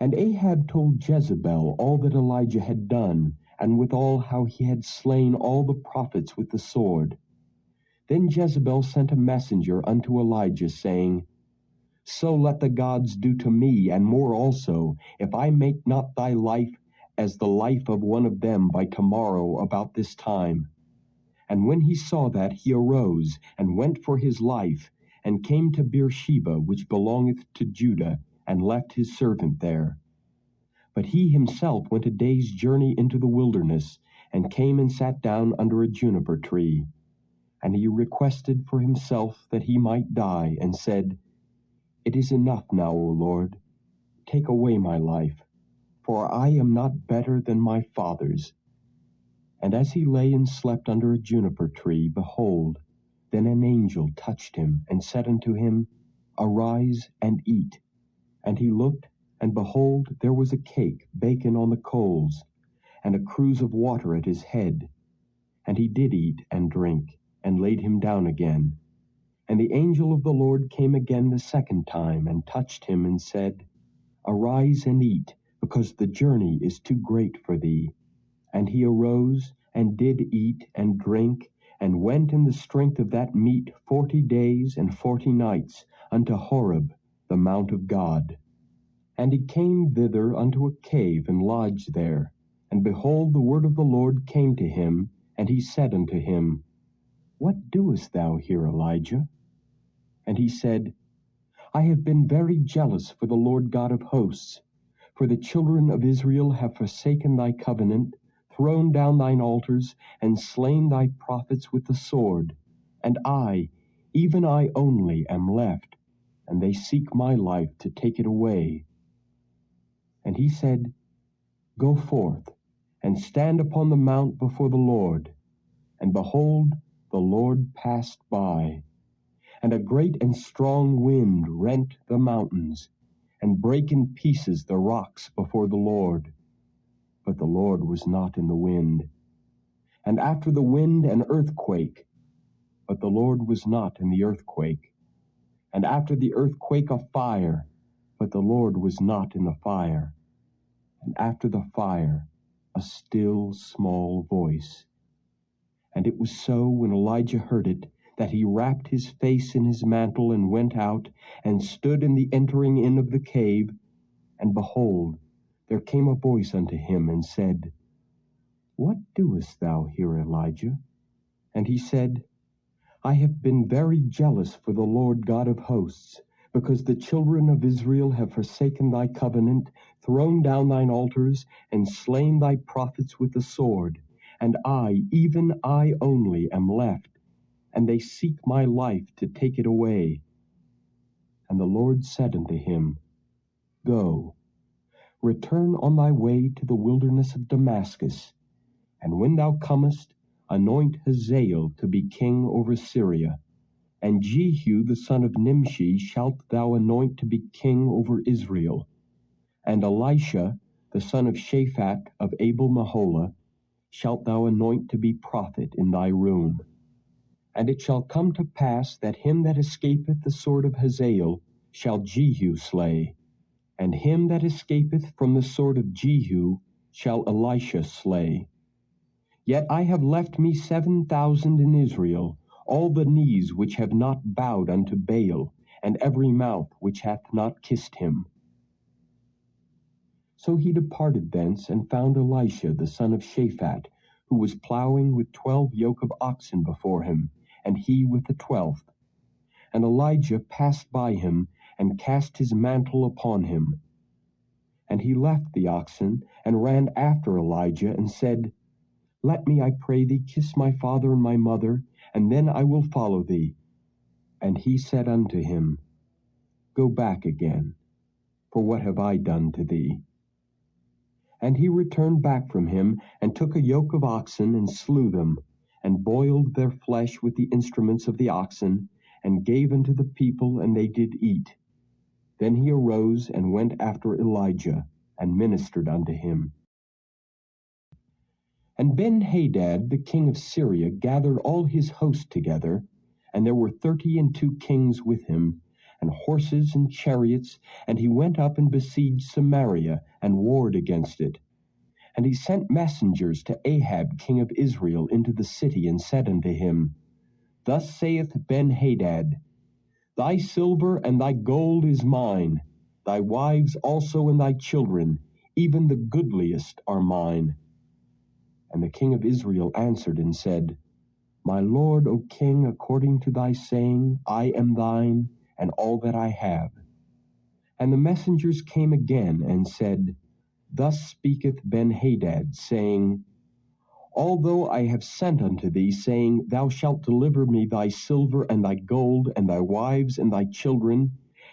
And Ahab told Jezebel all that Elijah had done, and withal how he had slain all the prophets with the sword. Then Jezebel sent a messenger unto Elijah, saying, So let the gods do to me, and more also, if I make not thy life as the life of one of them by tomorrow about this time. And when he saw that, he arose, and went for his life, and came to Beersheba, which belongeth to Judah, and left his servant there. But he himself went a day's journey into the wilderness, and came and sat down under a juniper tree. And he requested for himself that he might die, and said, It is enough now, O Lord, take away my life, for I am not better than my fathers. And as he lay and slept under a juniper tree, behold, then an angel touched him, and said unto him, Arise and eat. And he looked, and behold, there was a cake baken on the coals, and a cruse of water at his head. And he did eat and drink, and laid him down again. And the angel of the Lord came again the second time, and touched him, and said, Arise and eat, because the journey is too great for thee. And he arose, and did eat and drink, and went in the strength of that meat 40 days and 40 nights, unto Horeb, the mount of God. And he came thither unto a cave, and lodged there. And behold, the word of the Lord came to him, and he said unto him, What doest thou here, Elijah? And he said, I have been very jealous for the Lord God of hosts, for the children of Israel have forsaken thy covenant, thrown down thine altars, and slain thy prophets with the sword. And I, even I only, am left, and they seek my life to take it away. And he said, Go forth, and stand upon the mount before the Lord. And behold, the Lord passed by, and a great and strong wind rent the mountains, and brake in pieces the rocks before the Lord. But the Lord was not in the wind. And after the wind an earthquake, but the Lord was not in the earthquake. And after the earthquake a fire, but the Lord was not in the fire. And after the fire a still small voice. And it was so, when Elijah heard it, that he wrapped his face in his mantle, and went out, and stood in the entering in of the cave. And behold, there came a voice unto him, and said, What doest thou here, Elijah? And he said, I have been very jealous for the Lord God of hosts, because the children of Israel have forsaken thy covenant, thrown down thine altars, and slain thy prophets with the sword. And I, even I only, am left, and they seek my life to take it away. And the Lord said unto him, Go, return on thy way to the wilderness of Damascus, and when thou comest, anoint Hazael to be king over Syria, and Jehu the son of Nimshi shalt thou anoint to be king over Israel, and Elisha the son of Shaphat of Abel-Meholah shalt thou anoint to be prophet in thy room. And it shall come to pass that him that escapeth the sword of Hazael shall Jehu slay, and him that escapeth from the sword of Jehu shall Elisha slay. Yet I have left me 7,000 in Israel, all the knees which have not bowed unto Baal, and every mouth which hath not kissed him. So he departed thence, and found Elisha the son of Shaphat, who was plowing with 12 yoke of oxen before him, and he with the 12th. And Elijah passed by him, and cast his mantle upon him. And he left the oxen, and ran after Elijah, and said, Let me, I pray thee, kiss my father and my mother, and then I will follow thee. And he said unto him, Go back again, for what have I done to thee? And he returned back from him, and took a yoke of oxen, and slew them, and boiled their flesh with the instruments of the oxen, and gave unto the people, and they did eat. Then he arose, and went after Elijah, and ministered unto him. And Ben-Hadad, the king of Syria, gathered all his host together, and there were 32 kings with him, and horses and chariots, and he went up and besieged Samaria, and warred against it. And he sent messengers to Ahab king of Israel into the city, and said unto him, Thus saith Ben-Hadad, Thy silver and thy gold is mine, thy wives also and thy children, even the goodliest are mine. And the king of Israel answered and said, My lord, O king, according to thy saying, I am thine, and all that I have. And the messengers came again and said, Thus speaketh Ben-Hadad, saying, Although I have sent unto thee, saying, Thou shalt deliver me thy silver and thy gold, and thy wives and thy children,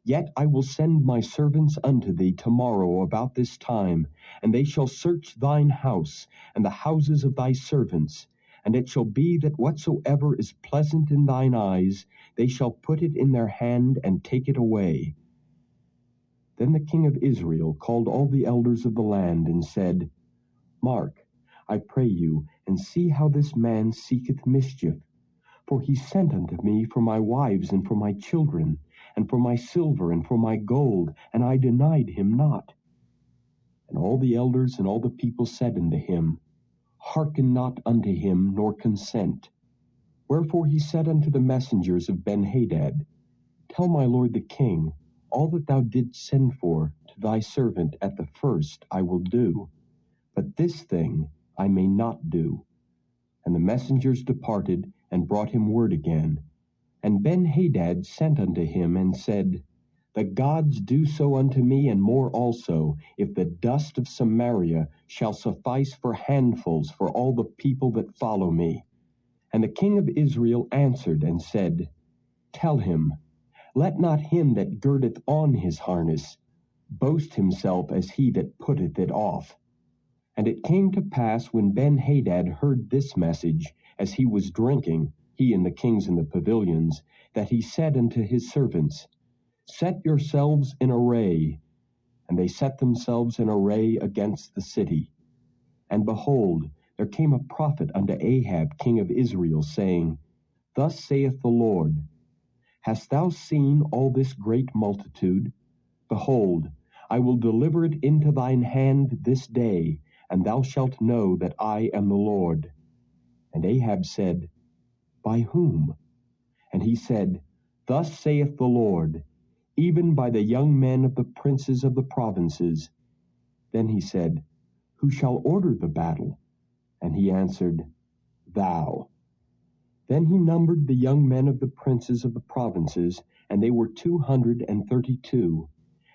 yet I will send my servants unto thee tomorrow about this time, and they shall search thine house, and the houses of thy servants. And it shall be that whatsoever is pleasant in thine eyes, they shall put it in their hand, and take it away. Then the king of Israel called all the elders of the land, and said, Mark, I pray you, and see how this man seeketh mischief. For he sent unto me for my wives and for my children, and for my silver and for my gold, and I denied him not. And all the elders and all the people said unto him, Hearken not unto him, nor consent. Wherefore he said unto the messengers of Ben-Hadad, Tell my lord the king, all that thou didst send for to thy servant at the first I will do, but this thing I may not do. And the messengers departed, and brought him word again. And Ben-Hadad sent unto him, and said, The gods do so unto me, and more also, if the dust of Samaria shall suffice for handfuls for all the people that follow me. And the king of Israel answered and said, Tell him, let not him that girdeth on his harness boast himself as he that putteth it off. And it came to pass, when Ben-Hadad heard this message, as he was drinking, he and the kings in the pavilions, that he said unto his servants, Set yourselves in array. And they set themselves in array against the city. And behold, there came a prophet unto Ahab king of Israel, saying, Thus saith the Lord, Hast thou seen all this great multitude? Behold, I will deliver it into thine hand this day, and thou shalt know that I am the Lord. And Ahab said, By whom? And he said, Thus saith the Lord, even by the young men of the princes of the provinces. Then he said, Who shall order the battle? And he answered, Thou. Then he numbered the young men of the princes of the provinces, and they were 232.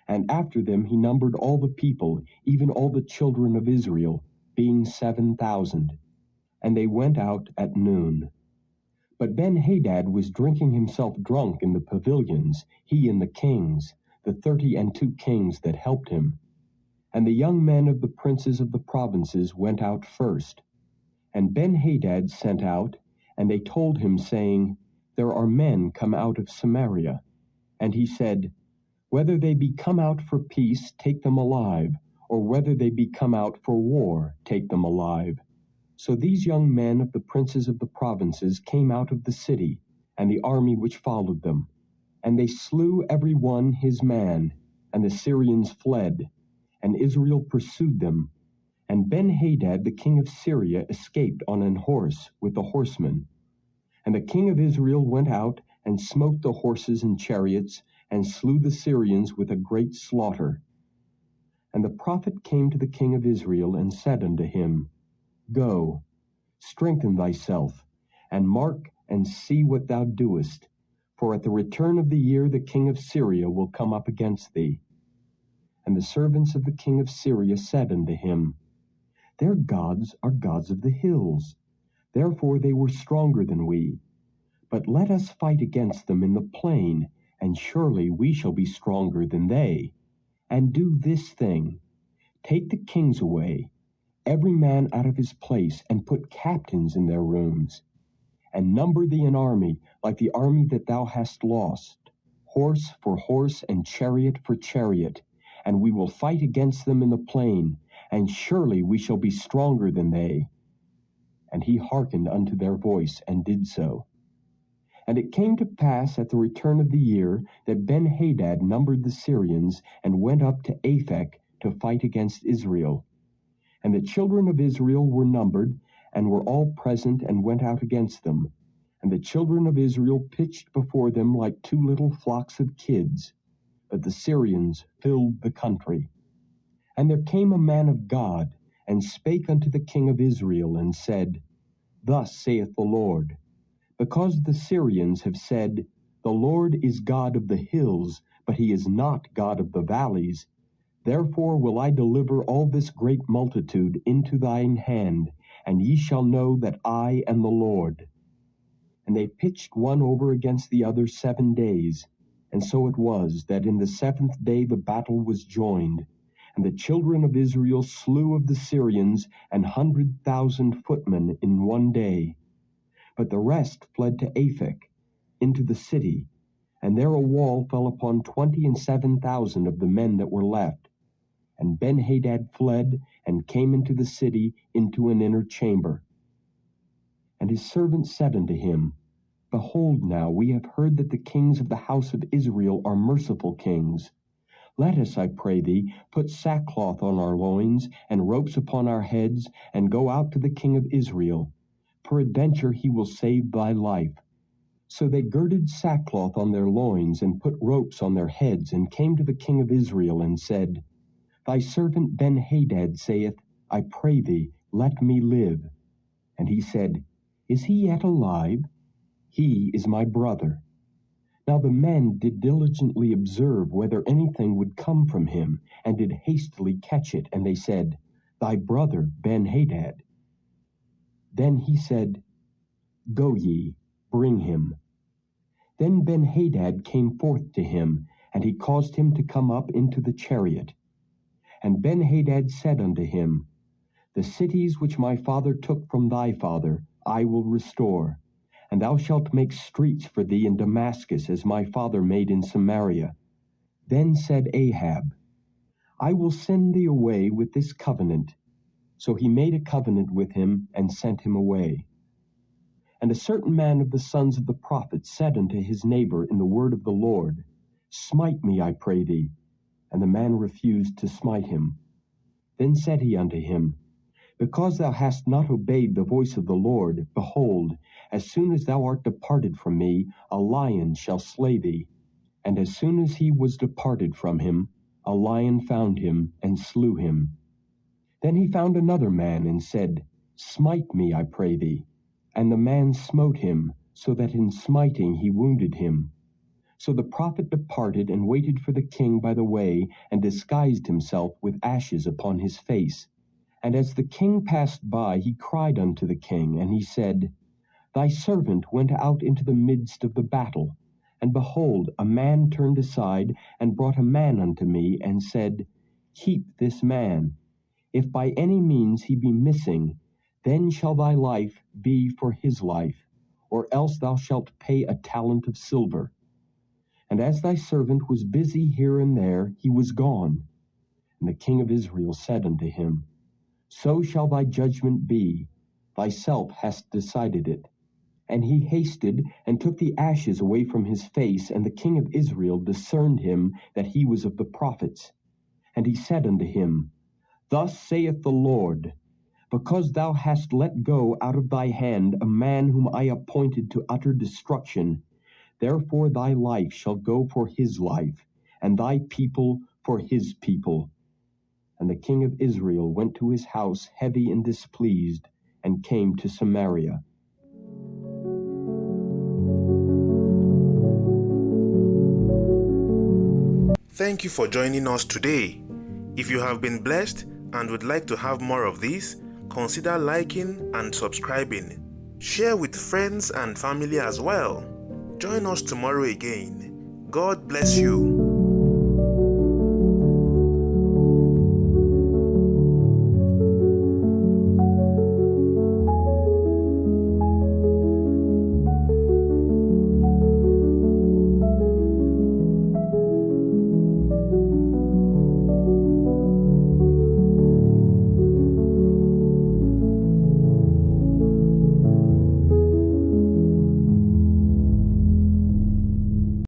And after them he numbered all the people, even all the children of Israel, being 7,000. And they went out at noon. But Ben-Hadad was drinking himself drunk in the pavilions, he and the kings, the 32 kings that helped him. And the young men of the princes of the provinces went out first. And Ben-Hadad sent out, and they told him, saying, There are men come out of Samaria. And he said, Whether they be come out for peace, take them alive, or whether they be come out for war, take them alive. So these young men of the princes of the provinces came out of the city, and the army which followed them. And they slew every one his man, and the Syrians fled, and Israel pursued them. And Ben-Hadad the king of Syria escaped on an horse with the horsemen. And the king of Israel went out, and smote the horses and chariots, and slew the Syrians with a great slaughter. And the prophet came to the king of Israel, and said unto him, Go, strengthen thyself, and mark and see what thou doest, for at the return of the year the king of Syria will come up against thee. And the servants of the king of Syria said unto him, Their gods are gods of the hills, therefore they were stronger than we. But let us fight against them in the plain, and surely we shall be stronger than they. And do this thing, take the kings away, every man out of his place, and put captains in their rooms. And number thee an army, like the army that thou hast lost, horse for horse, and chariot for chariot, and we will fight against them in the plain, and surely we shall be stronger than they. And he hearkened unto their voice, and did so. And it came to pass at the return of the year that Ben-Hadad numbered the Syrians and went up to Aphek to fight against Israel. And the children of Israel were numbered, and were all present, and went out against them. And the children of Israel pitched before them like two little flocks of kids. But the Syrians filled the country. And there came a man of God, and spake unto the king of Israel, and said, Thus saith the Lord, because the Syrians have said, The Lord is God of the hills, but he is not God of the valleys, therefore will I deliver all this great multitude into thine hand, and ye shall know that I am the Lord. And they pitched one over against the other 7 days. And so it was, that in the 7th day the battle was joined. And the children of Israel slew of the Syrians 100,000 footmen in 1 day. But the rest fled to Aphek, into the city, and there a wall fell upon 27,000 of the men that were left. And Ben-Hadad fled, and came into the city, into an inner chamber. And his servants said unto him, Behold now, we have heard that the kings of the house of Israel are merciful kings. Let us, I pray thee, put sackcloth on our loins, and ropes upon our heads, and go out to the king of Israel. Peradventure he will save thy life. So they girded sackcloth on their loins, and put ropes on their heads, and came to the king of Israel, and said, Thy servant Ben-Hadad saith, I pray thee, let me live. And he said, Is he yet alive? He is my brother. Now the men did diligently observe whether anything would come from him, and did hastily catch it, and they said, Thy brother Ben-Hadad. Then he said, Go ye, bring him. Then Ben-Hadad came forth to him, and he caused him to come up into the chariot. And Ben-Hadad said unto him, The cities which my father took from thy father I will restore, and thou shalt make streets for thee in Damascus, as my father made in Samaria. Then said Ahab, I will send thee away with this covenant. So he made a covenant with him, and sent him away. And a certain man of the sons of the prophets said unto his neighbor in the word of the Lord, Smite me, I pray thee. And the man refused to smite him. Then said he unto him, Because thou hast not obeyed the voice of the Lord, behold, as soon as thou art departed from me, a lion shall slay thee. And as soon as he was departed from him, a lion found him, and slew him. Then he found another man, and said, Smite me, I pray thee. And the man smote him, so that in smiting he wounded him. So the prophet departed, and waited for the king by the way, and disguised himself with ashes upon his face. And as the king passed by, he cried unto the king, and he said, Thy servant went out into the midst of the battle, and behold, a man turned aside, and brought a man unto me, and said, Keep this man. If by any means he be missing, then shall thy life be for his life, or else thou shalt pay a talent of silver. And as thy servant was busy here and there, he was gone. And the king of Israel said unto him, So shall thy judgment be, thyself hast decided it. And he hasted, and took the ashes away from his face, and the king of Israel discerned him that he was of the prophets. And he said unto him, Thus saith the Lord, Because thou hast let go out of thy hand a man whom I appointed to utter destruction, therefore thy life shall go for his life, and thy people for his people. And the king of Israel went to his house heavy and displeased, and came to Samaria. Thank you for joining us today. If you have been blessed and would like to have more of this, consider liking and subscribing. Share with friends and family as well. Join us tomorrow again. God bless you.